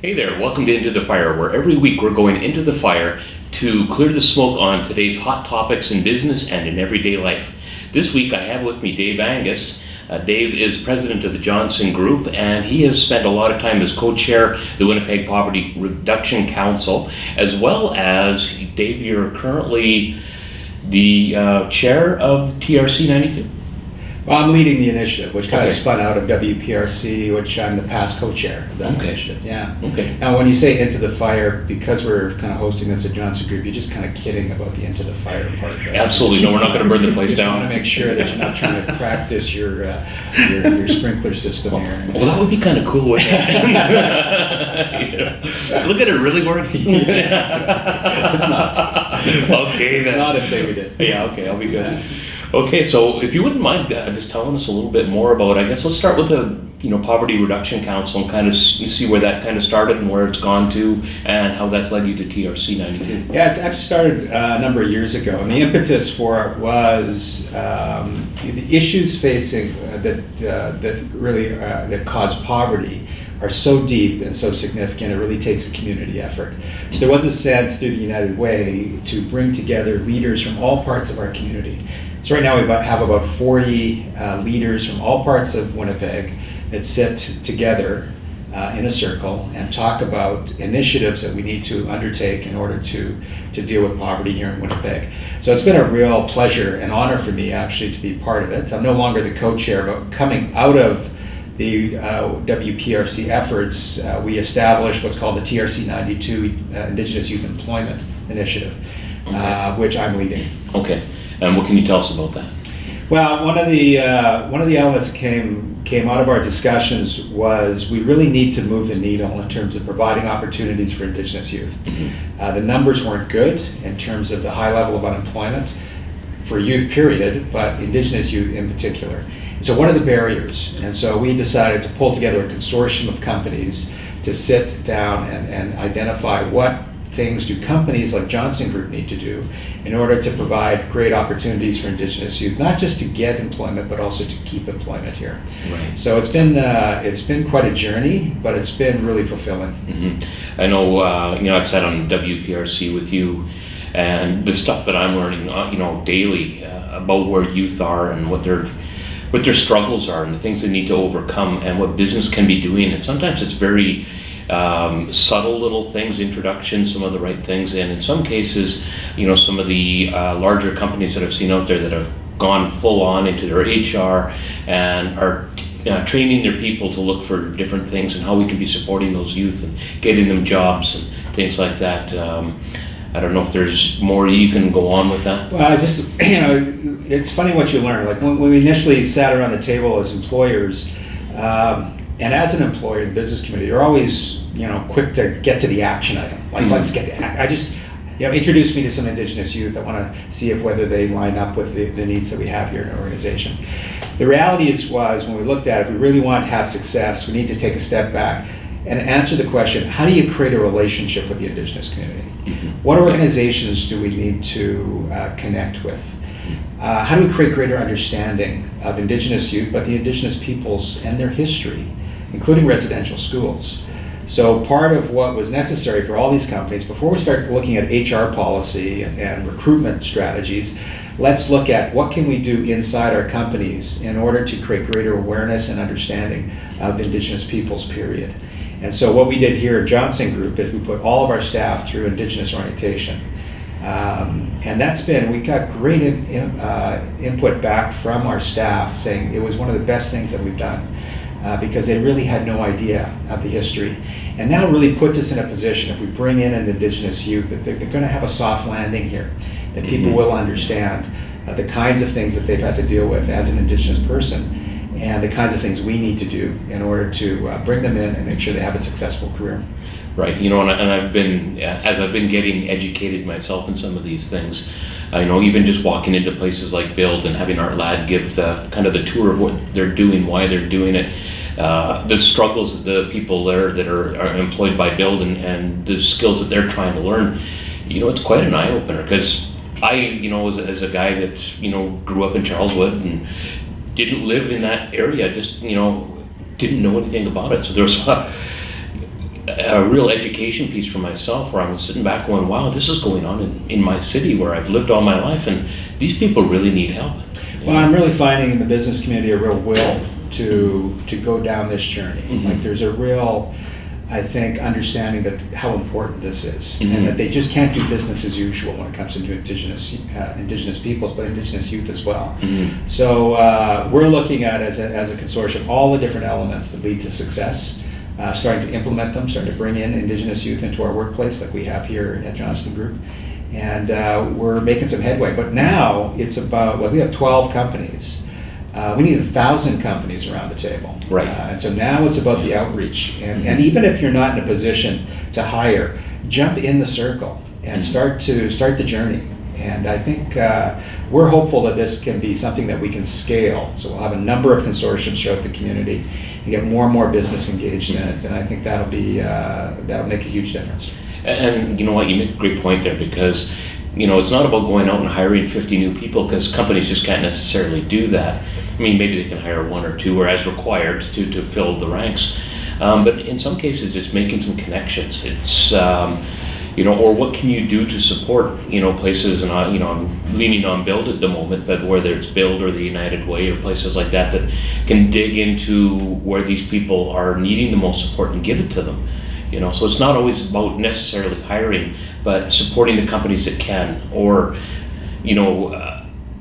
Hey there, welcome to Into the Fire, where every week we're going into the fire to clear the smoke on today's hot topics in business and in everyday life. This week I have with me Dave Angus. Dave is president of the Johnson Group, and he has spent a lot of time as co-chair of the Winnipeg Poverty Reduction Council, as well as, Dave, you're currently the chair of the TRC 92. Well, I'm leading the initiative, which kind of spun out of WPRC, which I'm the past co-chair of that initiative. Yeah. Okay. Now, when you say Into the Fire, because we're kind of hosting this at Johnson Group, you're just kind of kidding about the Into the Fire part. Right? Absolutely. No, we're not going to burn the place down. I want to make sure that you're not trying to practice your sprinkler system here. Well, that would be kind of cool, wouldn't it? Look at it, really works. It's not. Okay, it's then. not, I'd say we did. Yeah, okay, I'll be good. Okay, so if you wouldn't mind just telling us a little bit more about, I guess let's start with the Poverty Reduction Council and kind of see where that kind of started and where it's gone to and how that's led you to TRC 92. Yeah, it's actually started a number of years ago, and the impetus for it was the issues facing that cause poverty are so deep and so significant, it really takes a community effort. So there was a sense through the United Way to bring together leaders from all parts of our community. So right now we have about 40 leaders from all parts of Winnipeg that sit together in a circle and talk about initiatives that we need to undertake in order to deal with poverty here in Winnipeg. So it's been a real pleasure and honor for me actually to be part of it. I'm no longer the co-chair, but coming out of the WPRC efforts, we established what's called the TRC 92 Indigenous Youth Employment Initiative, which I'm leading. Okay, and what can you tell us about that? Well, one of the elements that came out of our discussions was we really need to move the needle in terms of providing opportunities for Indigenous youth. The numbers weren't good in terms of the high level of unemployment for youth, period, but Indigenous youth in particular. So what are the barriers? And so we decided to pull together a consortium of companies to sit down and identify what things do companies like Johnson Group need to do in order to provide great opportunities for Indigenous youth, not just to get employment, but also to keep employment here. Right. So it's been quite a journey, but it's been really fulfilling. Mm-hmm. I know, I've sat on WPRC with you, and the stuff that I'm learning, daily about where youth are and what their struggles are and the things they need to overcome and what business can be doing. And sometimes it's very subtle little things, introductions, some of the right things. And in some cases, some of the larger companies that I've seen out there that have gone full on into their HR and are training their people to look for different things and how we can be supporting those youth and getting them jobs and things like that. I don't know if there's more you can go on with that. Well, it's funny what you learn. Like when we initially sat around the table as employers, and as an employer in the business community, you're always, quick to get to the action item. Like, let's get the introduce me to some Indigenous youth. I want to see whether they line up with the needs that we have here in our organization. The reality was when we looked at it, if we really want to have success, we need to take a step back and answer the question, how do you create a relationship with the Indigenous community? What organizations do we need to connect with? How do we create greater understanding of Indigenous youth, but the Indigenous peoples and their history, including residential schools? So part of what was necessary for all these companies, before we start looking at HR policy and recruitment strategies, let's look at what can we do inside our companies in order to create greater awareness and understanding of Indigenous peoples, period. And so what we did here at Johnson Group is we put all of our staff through Indigenous orientation. And we got great input back from our staff saying it was one of the best things that we've done because they really had no idea of the history. And now it really puts us in a position, if we bring in an Indigenous youth, that they're going to have a soft landing here, that people will understand the kinds of things that they've had to deal with as an Indigenous person and the kinds of things we need to do in order to bring them in and make sure they have a successful career. Right, and I've been, as I've been getting educated myself in some of these things, even just walking into places like Build and having Art Ladd give the kind of the tour of what they're doing, why they're doing it, the struggles of the people there that are employed by Build and the skills that they're trying to learn, it's quite an eye-opener because I, as a guy that, grew up in Charleswood and didn't live in that area, just, didn't know anything about it. So there was a real education piece for myself, where I was sitting back going, wow, this is going on in my city where I've lived all my life, and these people really need help. Well, I'm really finding in the business community a real will to go down this journey. Mm-hmm. Like there's a real, I think, understanding that how important this is, and that they just can't do business as usual when it comes into indigenous peoples, but indigenous youth as well. Mm-hmm. So we're looking at as a consortium all the different elements that lead to success, starting to implement them, starting to bring in indigenous youth into our workplace, like we have here at Johnston Group, and we're making some headway. But now it's about, well, we have 12 companies. We need 1,000 companies around the table. Right. And so now it's about the outreach. And even if you're not in a position to hire, jump in the circle and start the journey. And I think we're hopeful that this can be something that we can scale. So we'll have a number of consortiums throughout the community and get more and more business engaged in it. And I think that'll make a huge difference. And you know what, you make a great point there, because it's not about going out and hiring 50 new people, because companies just can't necessarily do that. I mean, maybe they can hire one or two, or as required to fill the ranks. But in some cases, it's making some connections. It's, or what can you do to support, places, and I'm leaning on Build at the moment, but whether it's Build or the United Way or places like that can dig into where these people are needing the most support and give it to them. So it's not always about necessarily hiring, but supporting the companies that can. Or,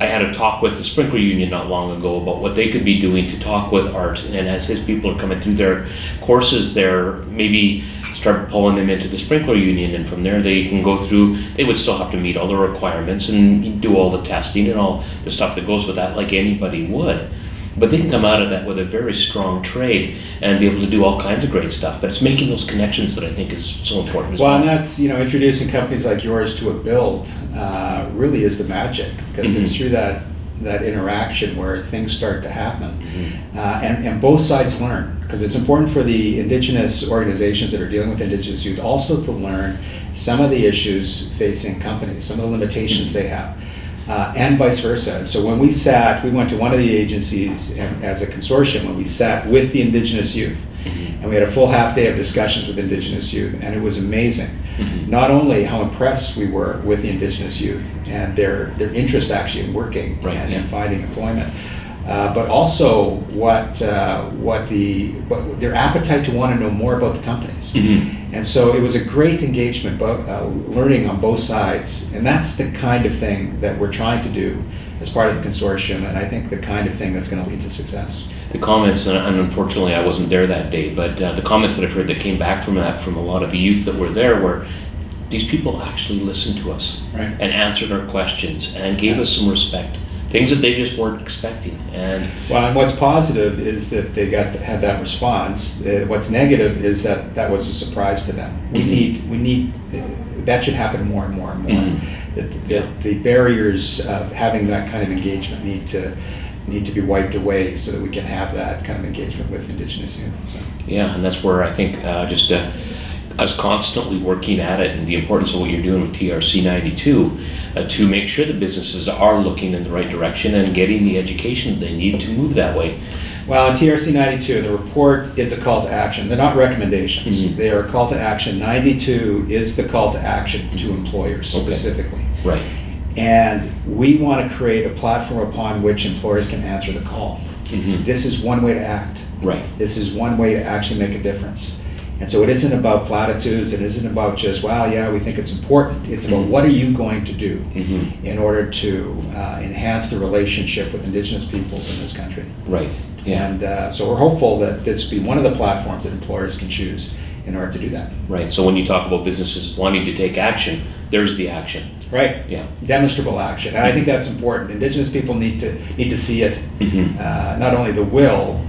I had a talk with the Sprinkler Union not long ago about what they could be doing to talk with Art, and as his people are coming through their courses there, maybe start pulling them into the Sprinkler Union, and from there they can go through. They would still have to meet all the requirements and do all the testing and all the stuff that goes with that, like anybody would. But they can come out of that with a very strong trade and be able to do all kinds of great stuff. But it's making those connections that I think is so important as well. Well, and that's, introducing companies like yours to a Build really is the magic, because it's through that interaction where things start to happen. And both sides learn, because it's important for the Indigenous organizations that are dealing with Indigenous youth also to learn some of the issues facing companies, some of the limitations they have. And vice versa. So when we went to one of the agencies as a consortium, when we sat with the Indigenous youth, and we had a full half day of discussions with Indigenous youth, and it was amazing. Not only how impressed we were with the Indigenous youth and their interest actually in working and finding employment, but also what their appetite to want to know more about the companies. And so it was a great engagement, learning on both sides, and that's the kind of thing that we're trying to do as part of the consortium, and I think the kind of thing that's going to lead to success. The comments, and unfortunately I wasn't there that day, but the comments that I've heard that came back from a lot of the youth that were there were, these people actually listened to us and answered our questions and gave us some respect. Things that they just weren't expecting. And what's positive is that they had that response. What's negative is that was a surprise to them. We need that should happen more and more and more. The barriers of having that kind of engagement need to be wiped away so that we can have that kind of engagement with Indigenous youth. So. Yeah, and that's where I think us constantly working at it, and the importance of what you're doing with TRC 92 to make sure the businesses are looking in the right direction and getting the education they need to move that way. Well, in TRC 92, the report is a call to action. They're not recommendations. They are a call to action. 92 is the call to action to employers specifically. Right. And we want to create a platform upon which employers can answer the call. This is one way to act. Right. This is one way to actually make a difference. And so it isn't about platitudes, it isn't about just, we think it's important. It's about what are you going to do in order to enhance the relationship with Indigenous peoples in this country. Right. Yeah. And so we're hopeful that this will be one of the platforms that employers can choose in order to do that. Right. So when you talk about businesses wanting to take action, there's the action. Right. Yeah. Demonstrable action, and I think that's important. Indigenous people need to see it, not only the will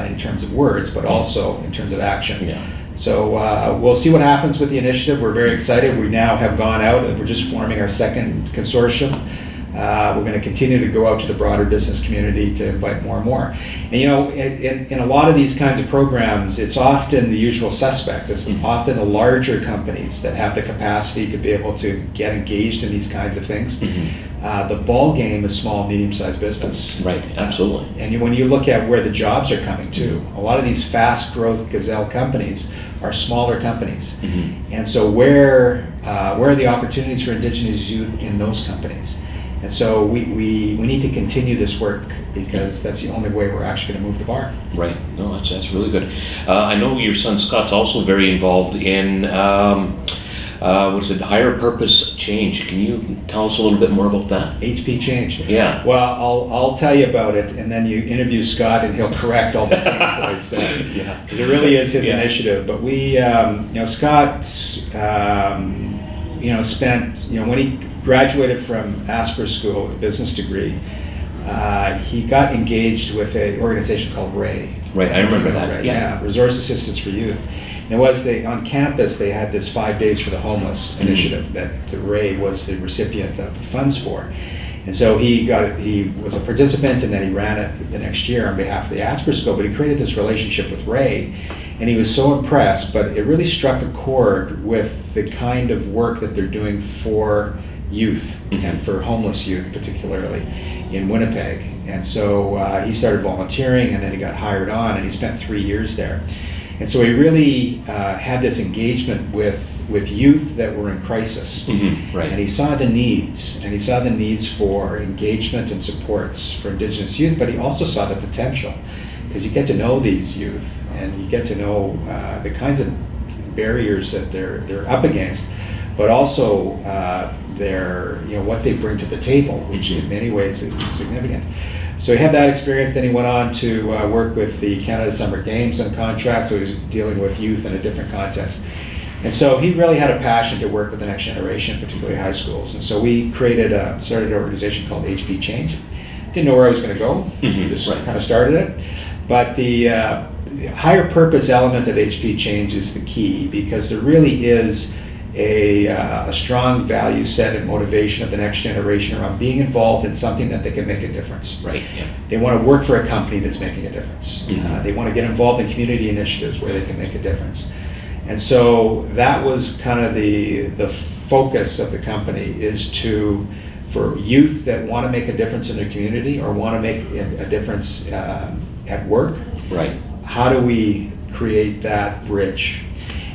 in terms of words, but also in terms of action. Yeah. So we'll see what happens with the initiative. We're very excited. We now have gone out, and we're just forming our second consortium. We're going to continue to go out to the broader business community to invite more and more. And in a lot of these kinds of programs, it's often the usual suspects. It's often the larger companies that have the capacity to be able to get engaged in these kinds of things. The ball game is small, medium-sized business. Right, absolutely. And when you look at where the jobs are coming to, a lot of these fast growth gazelle companies are smaller companies. Mm-hmm. And so where are the opportunities for Indigenous youth in those companies? And so we need to continue this work, because that's the only way we're actually going to move the bar. Right. No, that's really good. I know your son Scott's also very involved in what is it, higher purpose change. Can you tell us a little bit more about that? HP Change. Yeah. Well, I'll tell you about it, and then you interview Scott, and he'll correct all the things that I said. Yeah. Because it really is his Yeah. initiative. But we, Scott, spent, when he graduated from Asper School with a business degree, he got engaged with an organization called RAY. Right, I remember that. RAY, Yeah. Resource Assistance for Youth. And it was on campus they had this 5 Days for the Homeless initiative that RAY was the recipient of funds for. And so he was a participant, and then he ran it the next year on behalf of the Asper School. But he created this relationship with RAY, and he was so impressed. But it really struck a chord with the kind of work that they're doing for youth, and for homeless youth particularly in Winnipeg. And so he started volunteering, and then he got hired on, and he spent 3 years there. And so he really had this engagement with youth that were in crisis. Mm-hmm. Right. And he saw the needs, for engagement and supports for Indigenous youth, but he also saw the potential, because you get to know these youth, and you get to know the kinds of barriers that they're up against, but also what they bring to the table, which in many ways is significant. So he had that experience. Then he went on to work with the Canada Summer Games on contract. So he was dealing with youth in a different context. And so he really had a passion to work with the next generation, particularly high schools. And so we started an organization called HP Change. Didn't know where I was going to go. Just kind of started it. But the higher purpose element of HP Change is the key, because there really is a strong value set and motivation of the next generation around being involved in something that they can make a difference. Right. Yeah. They want to work for a company that's making a difference. Mm-hmm. They want to get involved in community initiatives where they can make a difference. And so that was kind of the focus of the company, is for youth that want to make a difference in their community or want to make a difference at work. Right. How do we create that bridge?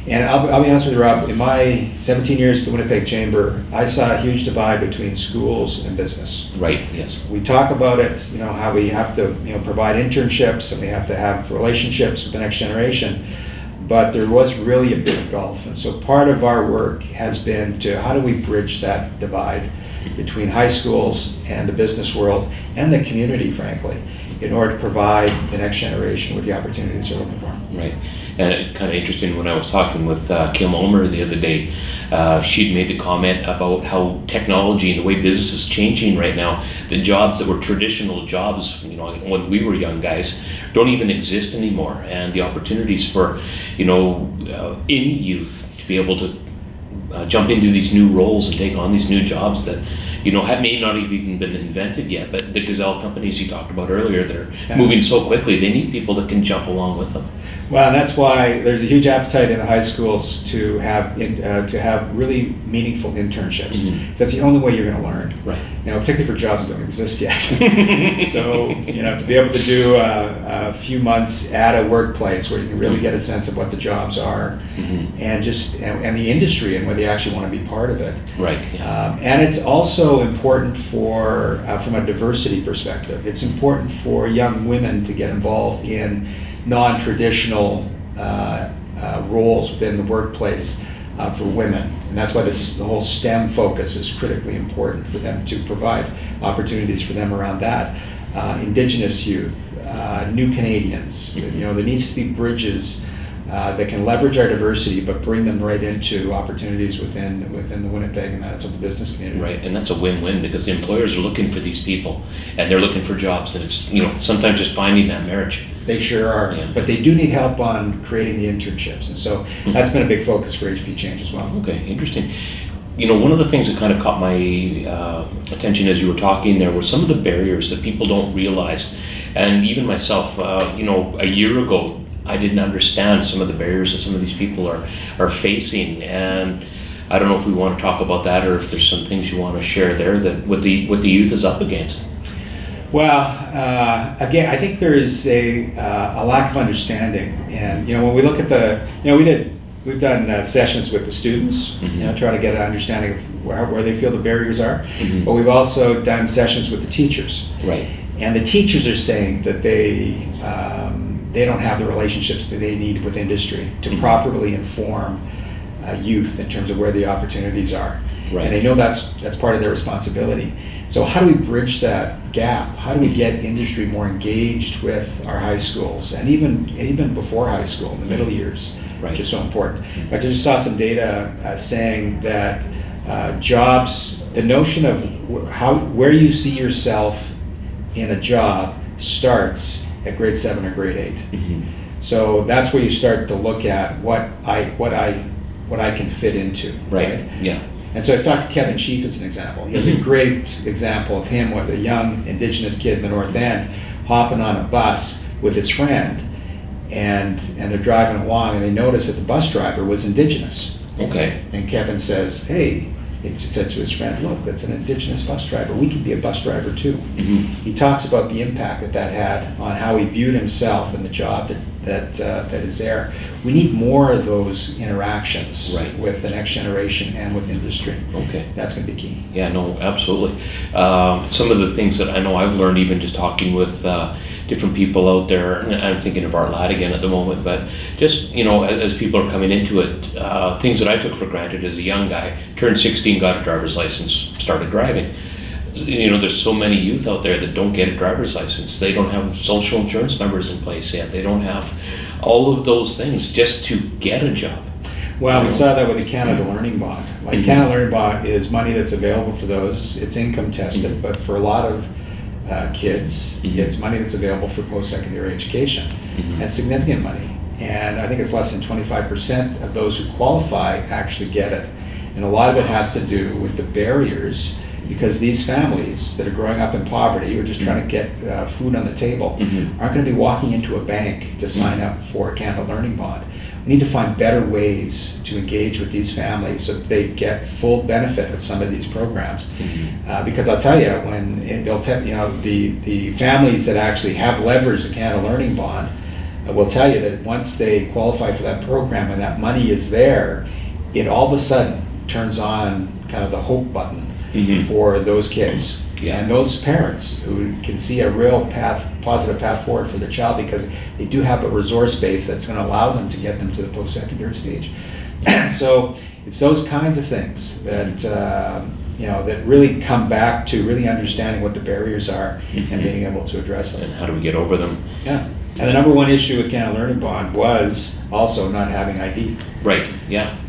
And I'll be honest with you, Rob, in my 17 years at the Winnipeg Chamber, I saw a huge divide between schools and business. Right, yes. We talk about it, how we have to provide internships, and we have to have relationships with the next generation, but there was really a big gulf. And so part of our work has been to how do we bridge that divide between high schools and the business world and the community, frankly, in order to provide the next generation with the opportunities they're looking for. Right. And it kind of interesting, when I was talking with Kim Ulmer the other day, she'd made the comment about how technology and the way business is changing right now, the jobs that were traditional jobs, when we were young guys, don't even exist anymore. And the opportunities for, any youth to be able to jump into these new roles and take on these new jobs that may not have even been invented yet, but the Gazelle companies you talked about earlier, they're moving so quickly, they need people that can jump along with them. Well, and that's why there's a huge appetite in the high schools to have really meaningful internships. Mm-hmm. That's the only way you're going to learn. Right. Particularly for jobs that don't exist yet. So, to be able to do a few months at a workplace where you can really get a sense of what the jobs are, and the industry and whether you actually want to be part of it. Right. Yeah. And it's also important from a diversity perspective. It's important for young women to get involved in non-traditional roles within the workplace for women. And that's why the whole STEM focus is critically important for them, to provide opportunities for them around that. Indigenous youth, new Canadians, there needs to be bridges that can leverage our diversity but bring them right into opportunities within the Winnipeg and that's of the business community. Right, and that's a win-win, because the employers are looking for these people and they're looking for jobs, and it's sometimes just finding that marriage. They sure are, but they do need help on creating the internships, and so that's been a big focus for HP Change as well. Okay, interesting. One of the things that kind of caught my attention as you were talking there were some of the barriers that people don't realize, and even myself, a year ago, I didn't understand some of the barriers that some of these people are facing, and I don't know if we want to talk about that, or if there's some things you want to share there that what the youth is up against. Well, again, I think there is a lack of understanding, and when we look at we've done sessions with the students, try to get an understanding of where they feel the barriers are, but we've also done sessions with the teachers. Right. And the teachers are saying that they don't have the relationships that they need with industry to properly inform youth in terms of where the opportunities are. Right. And they know that's part of their responsibility. So how do we bridge that gap? How do we get industry more engaged with our high schools and even before high school, in the middle years, which is so important. I just saw some data saying that jobs, the notion of where you see yourself in a job starts at grade 7 or grade 8. So that's where you start to look at what I can fit into. Right. Yeah. And so I've talked to Kevin Sheaf as an example. He has a great example of him was a young Indigenous kid in the North End hopping on a bus with his friend, and they're driving along, and they notice that the bus driver was Indigenous. Okay. And Kevin says, hey, he said to his friend, look, that's an Indigenous bus driver. We can be a bus driver too. He talks about the impact that had on how he viewed himself and the job that is there. We need more of those interactions with the next generation and with industry. Okay. That's going to be key. Yeah, no, absolutely. Some of the things that I know I've learned even just talking with different people out there, and I'm thinking of Art Ladigan at the moment, but just, as people are coming into it, things that I took for granted as a young guy, turned 16, got a driver's license, started driving. There's so many youth out there that don't get a driver's license. They don't have social insurance numbers in place yet. They don't have all of those things just to get a job. Well, we saw that with the Canada Learning Bond. Canada Learning Bond is money that's available for those. It's income tested, but for a lot of kids, it's money that's available for post-secondary education. And significant money. And I think it's less than 25% of those who qualify actually get it. And a lot of it has to do with the barriers, because these families that are growing up in poverty or just trying to get food on the table aren't going to be walking into a bank to sign up for a Canada Learning Bond. We need to find better ways to engage with these families so that they get full benefit of some of these programs. Because I'll tell you, the families that actually have leveraged the Canada Learning Bond will tell you that once they qualify for that program and that money is there, it all of a sudden turns on kind of the hope button for those kids and those parents who can see a real positive path forward for the child, because they do have a resource base that's going to allow them to get them to the post-secondary stage. So it's those kinds of things that that really come back to really understanding what the barriers are and being able to address them. And how do we get over them? Yeah. And the number one issue with Canada Learning Bond was also not having ID. Right. Yeah.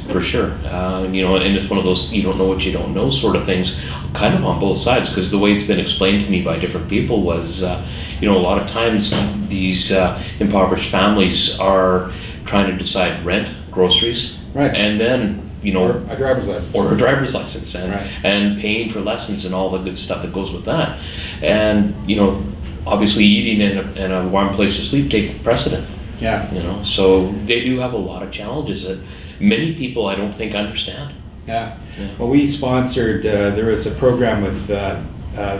For sure. And it's one of those you don't know what you don't know sort of things, kind of on both sides, because the way it's been explained to me by different people was, a lot of times these impoverished families are trying to decide rent, groceries, and then, or a driver's license. Or a driver's license, and paying for lessons and all the good stuff that goes with that. And, obviously eating and a warm place to sleep take precedent. Yeah. So they do have a lot of challenges that many people I don't think understand. Yeah. Well, we sponsored, there was a program with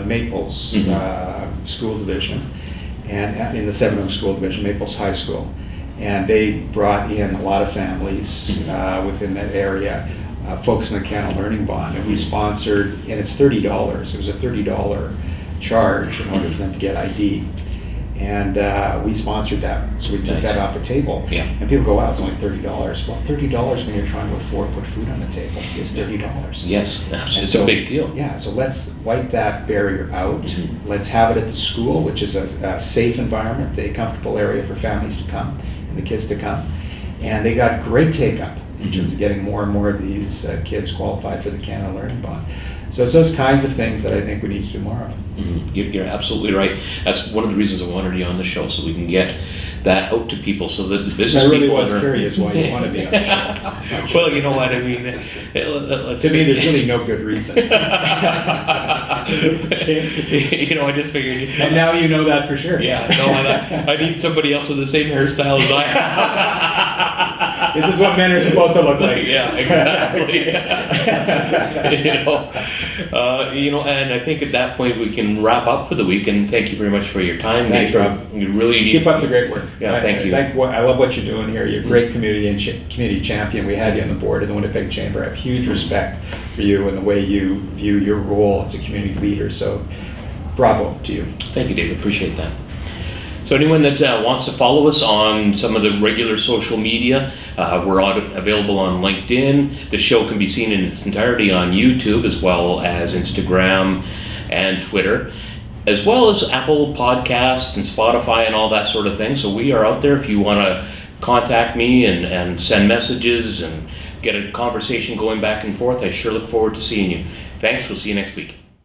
Maples School Division, and in the 7 School Division, Maples High School. And they brought in a lot of families within that area, focused on the Canada Learning Bond. And we sponsored, and it's $30. It was a $30 charge in order for them to get ID. And we sponsored that, so we took that off the table. And people go, wow, it's only $30. Well, $30 when you're trying to afford to put food on the table is $30. Yes, it's a big deal. Yeah, so let's wipe that barrier out. Let's have it at the school, which is a safe environment, a comfortable area for families to come and the kids to come. And they got great take-up in terms of getting more and more of these kids qualified for the Canada Learning Bond. So it's those kinds of things that I think we need to do more of. You're absolutely right. That's one of the reasons I wanted you on the show, so we can get that out to people, so that the business people. I really people was curious why you wanted me on the show. Well, you know what I mean. To me, there's really no good reason. I just figured. And now you know that for sure. Yeah. No, I need somebody else with the same hairstyle as I have. This is what men are supposed to look like. Yeah, exactly. And I think at that point we can wrap up for the week. And thank you very much for your time. Thanks, Dave. Rob. You really Keep up the great work. Yeah, thank you. I love what you're doing here. You're a great community champion. We had you on the board of the Winnipeg Chamber. I have huge respect for you and the way you view your role as a community leader. So, bravo to you. Thank you, Dave. Appreciate that. So anyone that wants to follow us on some of the regular social media, we're available on LinkedIn. The show can be seen in its entirety on YouTube as well as Instagram and Twitter, as well as Apple Podcasts and Spotify and all that sort of thing. So we are out there if you want to contact me and send messages and get a conversation going back and forth. I sure look forward to seeing you. Thanks. We'll see you next week.